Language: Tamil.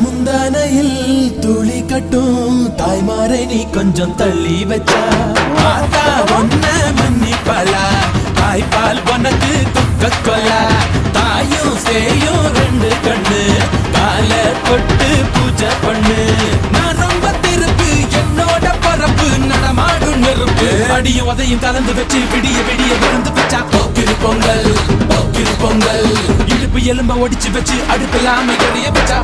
முந்தானையில் துளி கட்டும் தாய்மாரை நீ கொஞ்சம் தள்ளி வச்சா மாதா ஒன்ன மன்னிப்பலா தாய்ப்பால் உனக்கு துக்க கொல்லா தாயும் சேயும் ரெண்டு கண்ணு கால கொட்டு பூஜை பண்ணு நான் ரொம்ப திருப்பு என்னோட பரப்பு நடமாடும் நெருப்பு அடியும் உதையும் கலந்து வச்சு விடிய விடிய விழுந்து வச்சா போக்கிரு பொங்கல் போக்கிரு பொங்கல் இடுப்பு எலும்ப ஒடிச்சு வச்சு அடுப்பில்லாம எரிய வச்சா